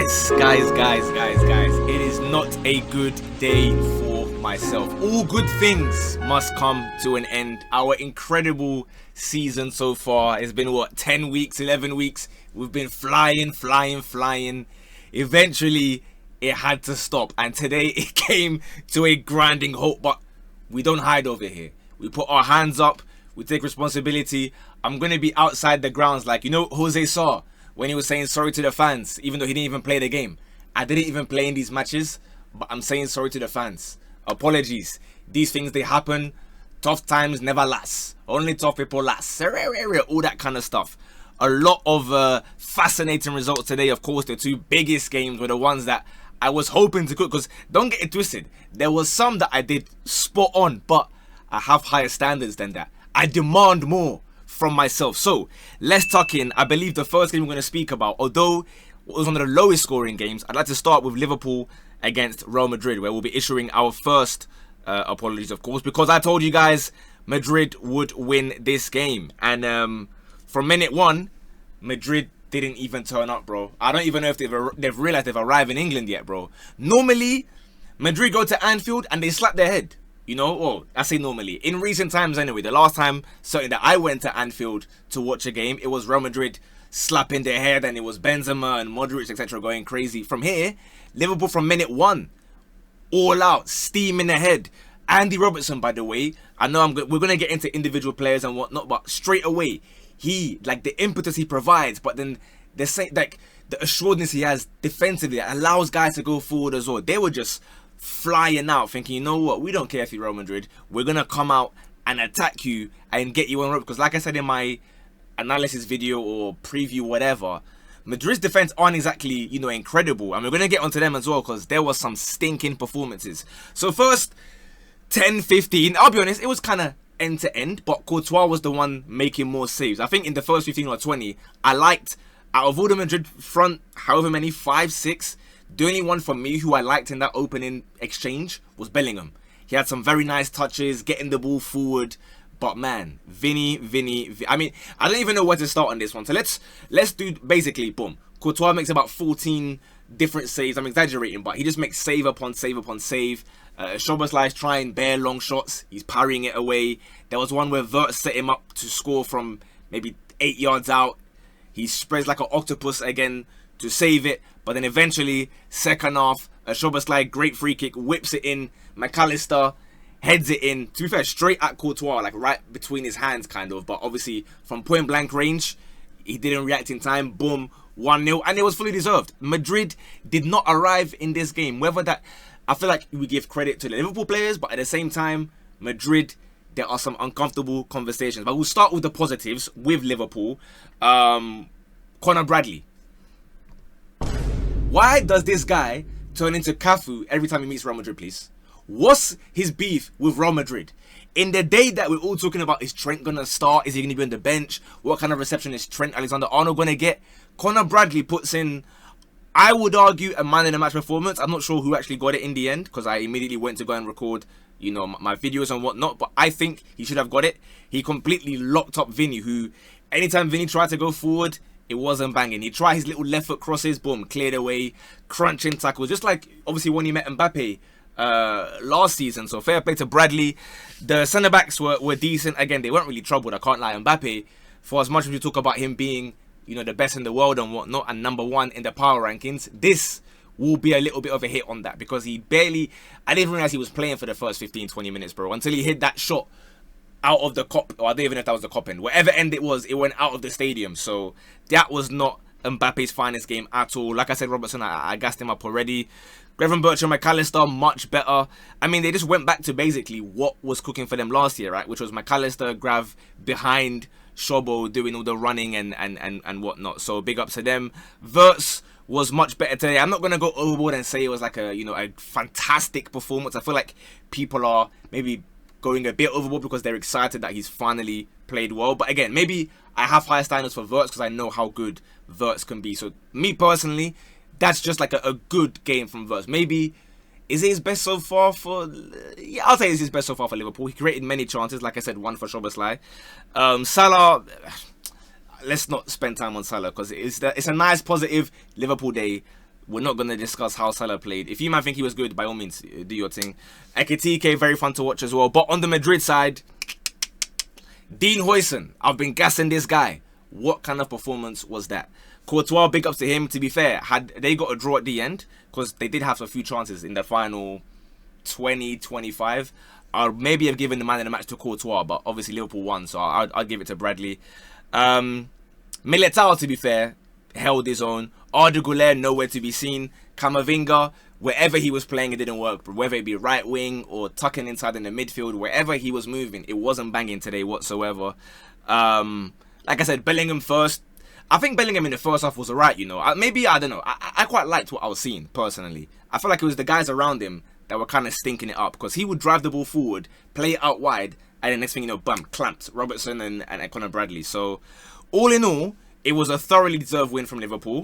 Guys, it is not a good day for myself. All good things must come to an end. Our incredible season so far has been, 10 weeks, 11 weeks. We've been flying. Eventually, it had to stop. And today, it came to a grinding halt. But we don't hide over here. We put our hands up. We take responsibility. I'm going to be outside the grounds like, Jose Sa, when he was saying sorry to the fans, even though he didn't even play the game. I didn't even play in these matches, but I'm saying sorry to the fans. Apologies. These things, they happen. Tough times never last. Only tough people last. All that kind of stuff. A lot of fascinating results today. Of course, the two biggest games were the ones that I was hoping to cook. Because don't get it twisted. There was some that I did spot on, but I have higher standards than that. I demand more from myself. So let's tuck in. I believe the first game we're going to speak about, although it was one of the lowest scoring games, I'd like to start with Liverpool against Real Madrid, where we'll be issuing our first apologies, of course, because I told you guys Madrid would win this game. And from minute one, Madrid didn't even turn up, bro. I don't even know if they've realized they've arrived in England yet, bro. Normally, Madrid go to Anfield and they slap their head. I say normally. In recent times anyway, the last time certainly that I went to Anfield to watch a game, it was Real Madrid slapping their head and it was Benzema and Modric, etc. going crazy. From here, Liverpool from minute one, all out, steaming ahead. Andy Robertson, by the way, I know we're going to get into individual players and whatnot, but straight away, the impetus he provides, but then the assuredness he has defensively that allows guys to go forward as well. They were just flying out thinking, you know what, we don't care if you're Real Madrid, we're gonna come out and attack you and get you on rope. Because like I said in my analysis video or preview, whatever, Madrid's defense aren't exactly incredible, and we're gonna get onto them as well because there was some stinking performances. So first 10-15, I'll be honest, it was kind of end to end, but Courtois was the one making more saves. I think in the first 15 or 20, I liked, out of all the Madrid front, however many, 5-6, the only one for me who I liked in that opening exchange was Bellingham. He had some very nice touches, getting the ball forward. But man, Vinny. I mean, I don't even know where to start on this one. So let's do basically, boom. Courtois makes about 14 different saves. I'm exaggerating, but he just makes save upon save upon save. Szoboszlai's trying bare long shots. He's parrying it away. There was one where Wirtz set him up to score from maybe 8 yards out. He spreads like an octopus again to save it, but then eventually, second half, Szoboszlai, great free kick, whips it in. McAllister heads it in. To be fair, straight at Courtois, like right between his hands, kind of. But obviously, from point blank range, he didn't react in time. Boom, 1-0, and it was fully deserved. Madrid did not arrive in this game. Whether that, I feel like we give credit to the Liverpool players, but at the same time, Madrid, there are some uncomfortable conversations. But we'll start with the positives with Liverpool. Conor Bradley. Why does this guy turn into Cafu every time he meets Real Madrid, please? What's his beef with Real Madrid? In the day that we're all talking about, is Trent going to start? Is he going to be on the bench? What kind of reception is Trent Alexander-Arnold going to get? Conor Bradley puts in, I would argue, a man in the match performance. I'm not sure who actually got it in the end because I immediately went to go and record, my videos and whatnot. But I think he should have got it. He completely locked up Vinny, who, anytime Vinny tried to go forward, it wasn't banging. He tried his little left foot crosses, boom, cleared away, crunching tackles. Just like, obviously, when he met Mbappe last season. So fair play to Bradley. The centre-backs were decent. Again, they weren't really troubled, I can't lie. Mbappe, for as much as we talk about him being, the best in the world and whatnot, and number one in the power rankings, this will be a little bit of a hit on that. Because I didn't realise he was playing for the first 15-20 minutes, bro. Until he hit that shot out of the cop, or I don't even know if that was the cop end. Whatever end it was, it went out of the stadium. So that was not Mbappe's finest game at all. Like I said, Robertson, I gassed him up already. Gravenberch and McAllister, much better. I mean, they just went back to basically what was cooking for them last year, right? Which was McAllister, Grav behind Shobo doing all the running and whatnot. So big ups to them. Wirtz was much better today. I'm not going to go overboard and say it was like a fantastic performance. I feel like people are maybe going a bit overboard because they're excited that he's finally played well. But again, maybe I have higher standards for Wirtz because I know how good Wirtz can be. So me personally, that's just like a good game from Wirtz. Maybe, is it his best so far for... Yeah, I'll say it's his best so far for Liverpool. He created many chances, like I said, one for Szoboszlai. Salah, let's not spend time on Salah because it's a nice positive Liverpool day. We're not going to discuss how Salah played. If you might think he was good, by all means, do your thing. Ekitike, very fun to watch as well. But on the Madrid side, Dean Huijsen, I've been gassing this guy. What kind of performance was that? Courtois, big ups to him. To be fair, had they got a draw at the end, because they did have a few chances in the final 20-25, I'll maybe have given the man in the match to Courtois, but obviously Liverpool won, so I'll give it to Bradley. Militao, to be fair, held his own. Arda Güler, nowhere to be seen. Camavinga, wherever he was playing, it didn't work. Whether it be right wing or tucking inside in the midfield, wherever he was moving, it wasn't banging today whatsoever. Like I said, Bellingham first. I think Bellingham in the first half was alright, you know. Maybe, I don't know. I quite liked what I was seeing, personally. I feel like it was the guys around him that were kind of stinking it up, because he would drive the ball forward, play it out wide, and the next thing you know, bam, clamped Robertson and Conor Bradley. So, all in all, it was a thoroughly deserved win from Liverpool.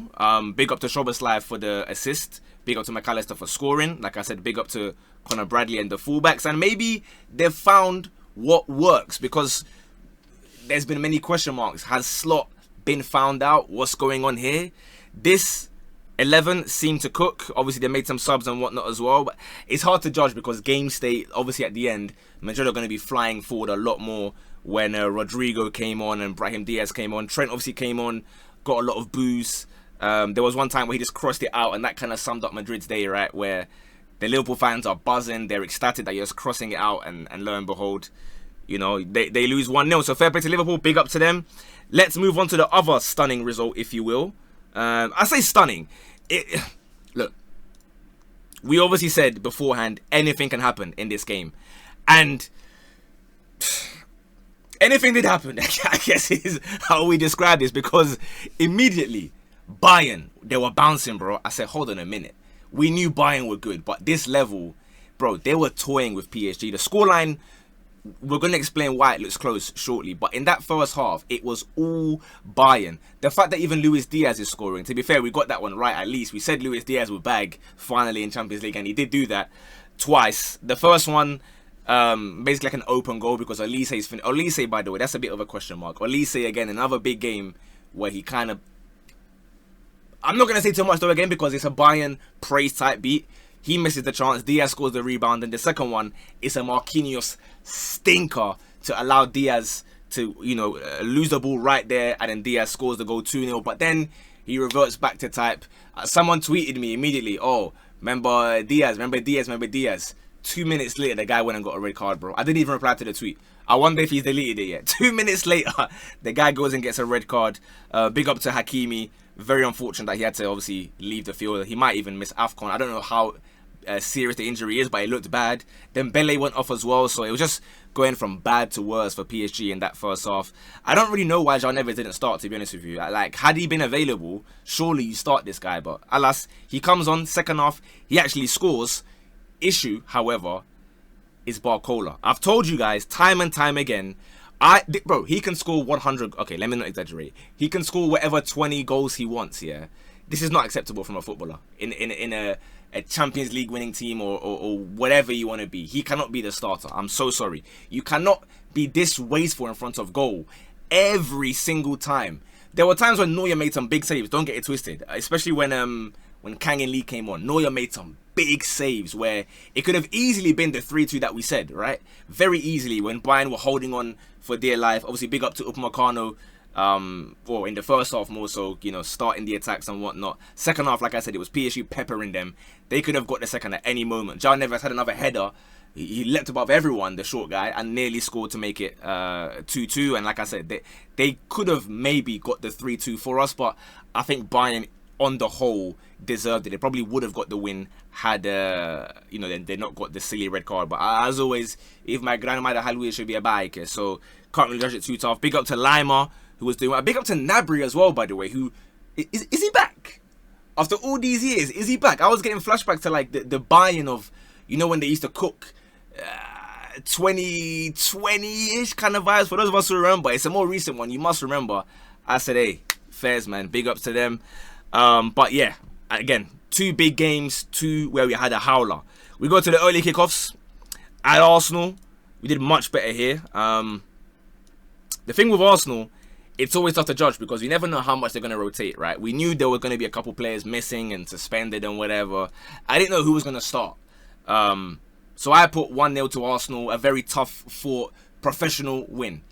Big up to Szoboszlai for the assist. Big up to McAllister for scoring. Like I said, big up to Conor Bradley and the fullbacks. And maybe they've found what works, because there's been many question marks. Has Slot been found out? What's going on here? This 11 seemed to cook. Obviously, they made some subs and whatnot as well. But it's hard to judge, because game state, obviously at the end, Madrid are going to be flying forward a lot more when Rodrigo came on and Brahim Diaz came on. Trent obviously came on, got a lot of boos. There was one time where he just crossed it out, and that kind of summed up Madrid's day, right? Where the Liverpool fans are buzzing, they're ecstatic that you're just crossing it out, and lo and behold, you know, they lose 1-0. So fair play to Liverpool, big up to them. Let's move on to the other stunning result, if you will. I say stunning. Look, we obviously said beforehand, anything can happen in this game. And anything did happen, I guess is how we describe this, because immediately, Bayern, they were bouncing, bro. I said, hold on a minute. We knew Bayern were good, but this level, bro, they were toying with PSG. The scoreline, we're going to explain why it looks close shortly, but in that first half, it was all Bayern. The fact that even Luis Diaz is scoring, to be fair, we got that one right at least. We said Luis Diaz would bag finally in Champions League, and he did do that twice. The first one, basically like an open goal, because Olise's Olise, by the way, that's a bit of a question mark. Olise, again, another big game where he kind of... I'm not going to say too much though again, because it's a Bayern praise type beat. He misses the chance, Diaz scores the rebound, and the second one is a Marquinhos stinker to allow Diaz to, you know, lose the ball right there, and then Diaz scores the goal 2-0, but then he reverts back to type. Someone tweeted me immediately, oh, remember Diaz. 2 minutes later, the guy went and got a red card, bro. I didn't even reply to the tweet. I wonder if he's deleted it yet. 2 minutes later, the guy goes and gets a red card. Big up to Hakimi. Very unfortunate that he had to obviously leave the field. He might even miss AFCON. I don't know how serious the injury is, but it looked bad. Then Bele went off as well, so it was just going from bad to worse for PSG in that first half. I don't really know why João Neves didn't start, to be honest with you. Like, had he been available, surely you start this guy, but alas, he comes on second half, he actually scores. Issue, however, is Barcola. I've told you guys time and time again, bro, he can score 100, okay, let me not exaggerate. He can score whatever 20 goals he wants, yeah? This is not acceptable from a footballer in a Champions League winning team or whatever you want to be. He cannot be the starter. I'm so sorry. You cannot be this wasteful in front of goal every single time. There were times when Neuer made some big saves. Don't get it twisted. Especially when Kang and Lee came on. Neuer made some big saves where it could have easily been the 3-2 that we said, right? Very easily when Bayern were holding on for dear life. Obviously, big up to Upamecano. Well, in the first half more so, you know, starting the attacks and whatnot. Second half, like I said, it was PSG peppering them. They could have got the second at any moment. João Neves had another header. He leapt above everyone, the short guy, and nearly scored to make it 2-2. And like I said, they could have maybe got the 3-2 for us, but I think Bayern, on the whole, deserved it. They probably would have got the win had, you know, they not got the silly red card. But as always, if my grandmother had it should be a bike, so can't really judge it too tough. Big up to Lima, who was doing well. Big up to Gnabry as well, by the way, who... Is he back? After all these years, is he back? I was getting flashbacks to, like, the Bayern of, you know, when they used to cook 2020-ish kind of vibes. For those of us who remember, it's a more recent one. You must remember. I said, hey, fairs, man. Big ups to them. But, yeah, again, 2 big games, 2 where we had a howler. We go to the early kickoffs. At Arsenal, we did much better here. The thing with Arsenal it's always tough to judge because you never know how much they're going to rotate, right? We knew there were going to be a couple players missing and suspended and whatever. I didn't know who was going to start. So I put 1-0 to Arsenal, a very tough fought professional win.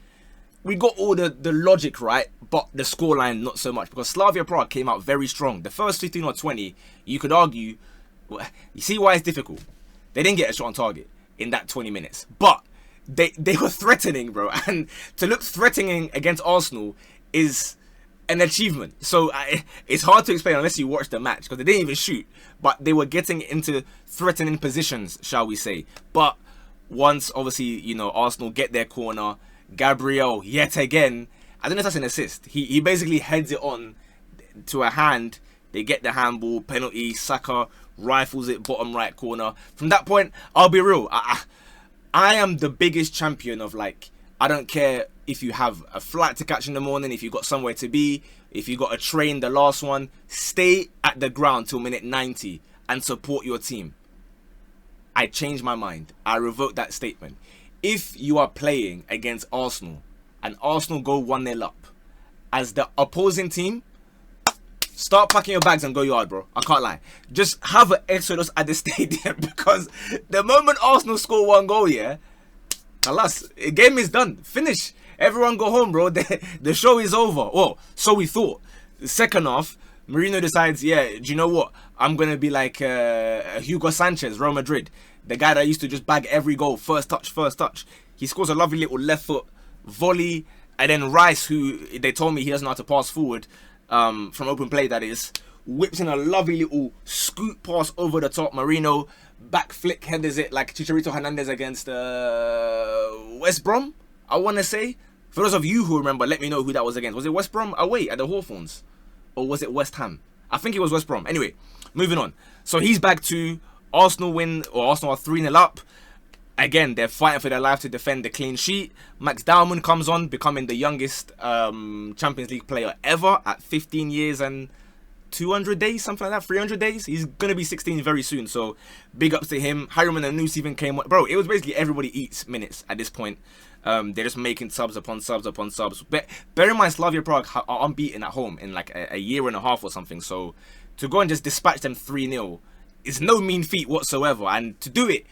We got all the logic right, but the scoreline not so much because Slavia Prague came out very strong. The first 15 or 20, you could argue, you see why it's difficult. They didn't get a shot on target in that 20 minutes, but they were threatening, bro. And to look threatening against Arsenal is an achievement. So it's hard to explain unless you watch the match because they didn't even shoot, but they were getting into threatening positions, shall we say. But once, obviously, you know, Arsenal get their corner, Gabriel, yet again, I don't know if that's an assist. He basically heads it on to a hand. They get the handball, penalty, Saka rifles it bottom right corner. From that point, I'll be real. I am the biggest champion of, like, I don't care if you have a flight to catch in the morning, if you got somewhere to be, if you got a train, the last one, stay at the ground till minute 90 and support your team. I changed my mind. I revoked that statement. If you are playing against Arsenal and Arsenal go 1-0 up, as the opposing team, start packing your bags and go yard, bro. I can't lie. Just have an exodus at the stadium because the moment Arsenal score 1 goal, yeah, alas, the game is done. Finish. Everyone go home, bro. The show is over. Well, so we thought. Second half, Mourinho decides, yeah, do you know what? I'm going to be like Hugo Sanchez, Real Madrid. The guy that used to just bag every goal. First touch. He scores a lovely little left foot volley. And then Rice, who they told me he doesn't know how to pass forward, from open play that is, whips in a lovely little scoot pass over the top. Mourinho back flick headers it like Chicharito Hernandez against West Brom, I want to say. For those of you who remember, let me know who that was against. Was it West Brom away at the Hawthorns? Or was it West Ham? I think it was West Brom. Anyway, moving on. So he's back to Arsenal win, or Arsenal are 3-0 up. Again, they're fighting for their life to defend the clean sheet. Max Dowman comes on, becoming the youngest Champions League player ever at 15 years and 200 days, something like that, 300 days. He's going to be 16 very soon, so big ups to him. Harry Manus even came on. Bro, it was basically everybody eats minutes at this point. They're just making subs upon subs upon subs. But bear in mind, Slavia Prague are unbeaten at home in like a year and a half or something. So to go and just dispatch them 3-0 is no mean feat whatsoever. And to do it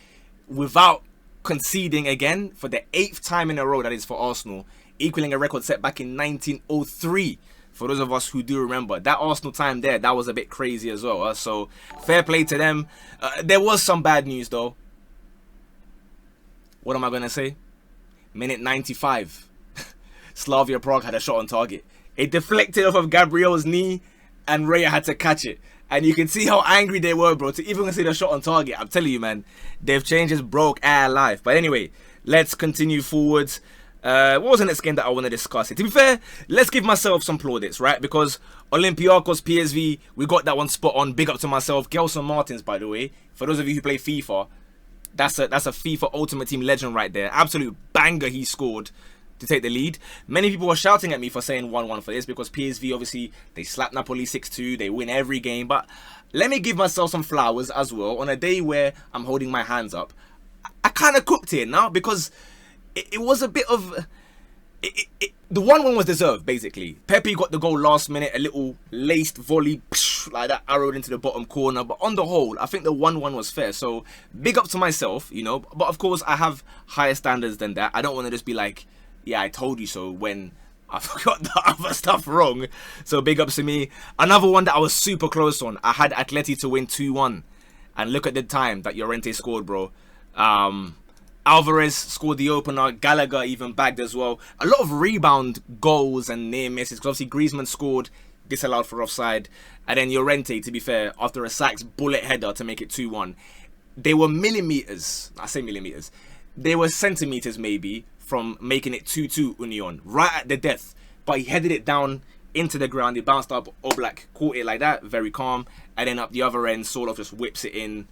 without conceding again for the 8th time in a row, that is for Arsenal, equaling a record set back in 1903. For those of us who do remember, that Arsenal time there, that was a bit crazy as well. So fair play to them. There was some bad news though. What am I going to say? Minute 95. Slavia Prague had a shot on target. It deflected off of Gabriel's knee and Raya had to catch it. And you can see how angry they were, bro, to even consider a shot on target. I'm telling you, man, they've changed his broke our life. But anyway, let's continue forwards. What was the next game that I want to discuss? To be fair, let's give myself some plaudits, right? Because Olympiakos, PSG, we got that one spot on. Big up to myself. Gelson Martins, by the way. For those of you who play FIFA, that's a FIFA Ultimate Team legend right there. Absolute banger he scored to take the lead. Many people were shouting at me for saying 1-1 for this because PSG, obviously, they slapped Napoli 6-2. They win every game. But let me give myself some flowers as well. On a day where I'm holding my hands up, I kind of cooked here now because it was a bit of... the 1-1 was deserved, basically. Pepe got the goal last minute, a little laced volley, like that, arrowed into the bottom corner. But on the whole, I think the 1-1 was fair. So, big up to myself, you know. But of course, I have higher standards than that. I don't want to just be like, yeah, I told you so, when I forgot the other stuff wrong. So, big ups to me. Another one that I was super close on. I had Atleti to win 2-1. And look at the time that Llorente scored, bro. Alvarez scored the opener. Gallagher even bagged as well. A lot of rebound goals and near misses. Because obviously Griezmann scored, disallowed for offside. And then Llorente, to be fair, after a Sachs bullet header to make it 2-1. They were millimeters. I say millimeters. They were centimeters maybe from making it 2-2 Union. Right at the death. But he headed it down into the ground. He bounced up. Oblak caught it like that. Very calm. And then up the other end, Sorloth just whips it in.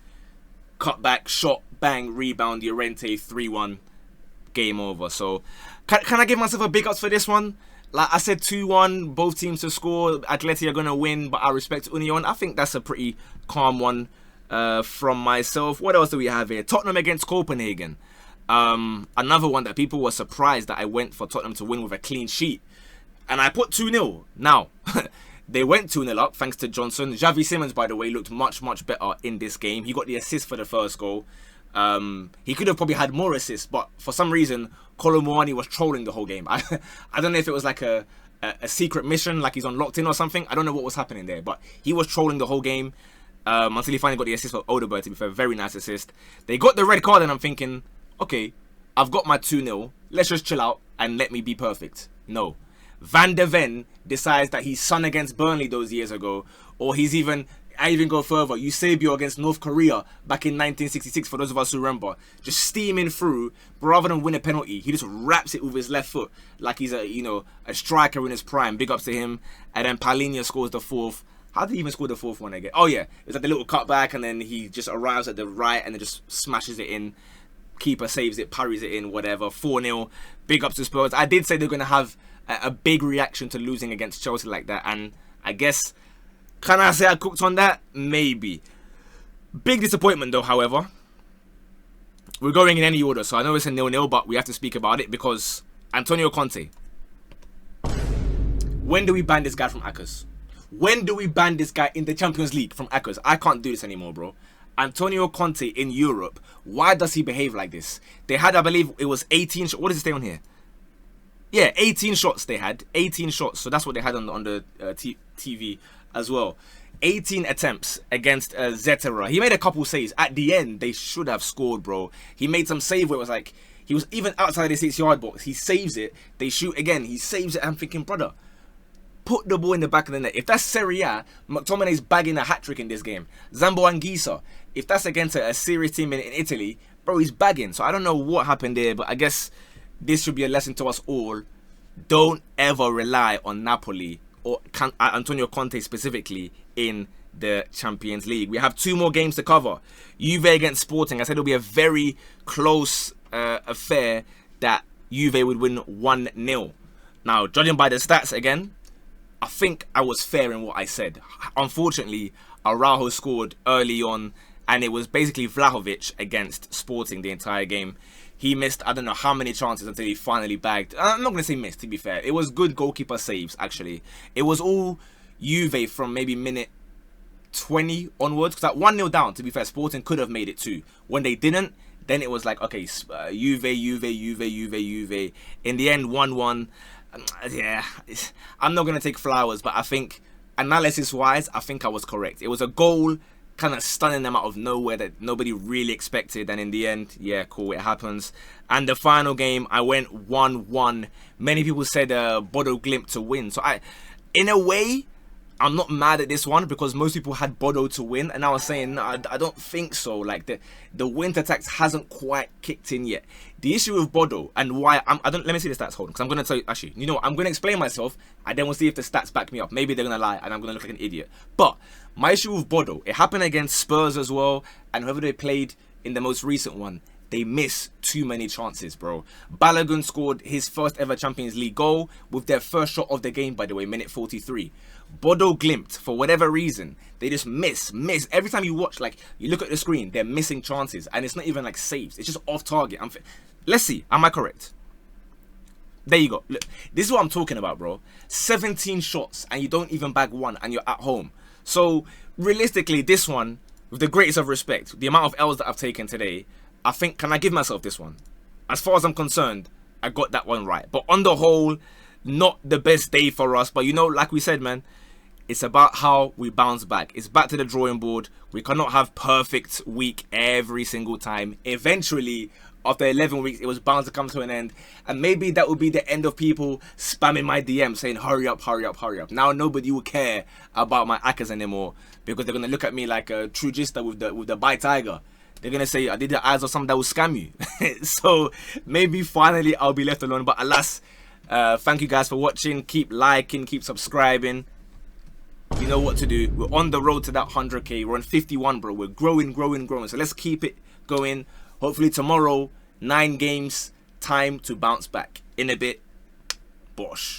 Cut back, shot, bang, rebound, Llorente, 3-1, game over. So, can I give myself a big ups for this one? Like I said, 2-1, both teams to score. Atleti are going to win, but I respect Union. I think that's a pretty calm one from myself. What else do we have here? Tottenham against Copenhagen. Another one that people were surprised that I went for Tottenham to win with a clean sheet. And I put 2-0. Now, they went 2-0 up thanks to Johnson. Xavi Simons, by the way, looked much, much better in this game. He got the assist for the first goal. He could have probably had more assists, but for some reason, Kolo Muani was trolling the whole game. I don't know if it was like a secret mission, like he's on locked in or something. I don't know what was happening there, but he was trolling the whole game until he finally got the assist for Odegaard, to be fair. Very nice assist. They got the red card and I'm thinking, okay, I've got my 2-0. Let's just chill out and let me be perfect. No. Van de Ven decides that he's son against Burnley those years ago, or I even go further, Eusebio against North Korea back in 1966, for those of us who remember, just steaming through, rather than win a penalty, he just wraps it with his left foot like he's a striker in his prime. Big ups to him. And then Palhinha scores the fourth. How did he even score the fourth one again? Oh yeah, it's like the little cutback, and then he just arrives at the right and then just smashes it in. Keeper saves it, parries it in, whatever. 4-0. Big ups to Spurs. I did say they're going to have a big reaction to losing against Chelsea like that, and I guess, can I say I cooked on that? Maybe. Big disappointment though, however. We're going in any order, so I know it's a 0-0, but we have to speak about it because Antonio Conte. When do we ban this guy from Akers? When do we ban this guy in the Champions League from Akers? I can't do this anymore, bro. Antonio Conte in Europe, why does he behave like this? They had, I believe, it was 18... What does it say on here? Yeah, 18 shots they had. 18 shots. So that's what they had on the TV as well. 18 attempts against Zetera. He made a couple saves. At the end, they should have scored, bro. He made some save where it was like, he was even outside the 6-yard box. He saves it. They shoot again. He saves it. I'm thinking, brother, put the ball in the back of the net. If that's Serie A, McTominay's bagging a hat-trick in this game. Zambo Anguissa, if that's against a serious team in Italy, bro, he's bagging. So I don't know what happened there, but I guess this should be a lesson to us all. Don't ever rely on Napoli or Antonio Conte specifically in the Champions League. We have 2 more games to cover. Juve against Sporting. I said it'll be a very close affair that Juve would win 1-0. Now, judging by the stats again, I think I was fair in what I said. Unfortunately, Araujo scored early on, and it was basically Vlahovic against Sporting the entire game. He missed, I don't know how many chances until he finally bagged. I'm not going to say missed, to be fair. It was good goalkeeper saves, actually. It was all Juve from maybe minute 20 onwards. Because at 1-0 down, to be fair, Sporting could have made it 2. When they didn't, then it was like, okay, Juve. In the end, 1-1. Yeah, I'm not going to take flowers, but I think, analysis-wise, I think I was correct. It was a goal kind of stunning them out of nowhere that nobody really expected, and in the end, yeah, cool, it happens. And the final game, I went 1-1. Many people said Bodo Glimt to win, so in a way, I'm not mad at this one because most people had Bodo to win, and I was saying, no, I don't think so. Like the winter tax hasn't quite kicked in yet. The issue with Bodo and why let me see the stats, hold on, because I'm gonna tell you. Actually, you know what? I'm gonna explain myself, and then we'll see if the stats back me up. Maybe they're gonna lie, and I'm gonna look like an idiot. But my issue with Bodo, it happened against Spurs as well, and whoever they played in the most recent one, they miss too many chances, bro. Balogun scored his first ever Champions League goal with their first shot of the game, by the way, minute 43. Bodo Glimt, for whatever reason, they just miss. Every time you watch, like, you look at the screen, they're missing chances, and it's not even like saves. It's just off target. Let's see, am I correct? There you go. Look, this is what I'm talking about, bro. 17 shots, and you don't even bag one, and you're at home. So, realistically, this one, with the greatest of respect, the amount of L's that I've taken today, I think, can I give myself this one? As far as I'm concerned, I got that one right. But on the whole, not the best day for us. But you know, like we said, man, it's about how we bounce back. It's back to the drawing board. We cannot have perfect week every single time. Eventually, after 11 weeks, it was bound to come to an end. And maybe that would be the end of people spamming my DM saying, hurry up, hurry up, hurry up. Now nobody will care about my Akers anymore because they're going to look at me like a true gista with the bite tiger. They're going to say, I did the eyes or something that will scam you. So maybe finally I'll be left alone. But alas, thank you guys for watching. Keep liking, keep subscribing. You know what to do. We're on the road to that 100k. We're on 51, bro. We're growing. So let's keep it going. Hopefully tomorrow, 9 games, time to bounce back. In a bit, Bosh.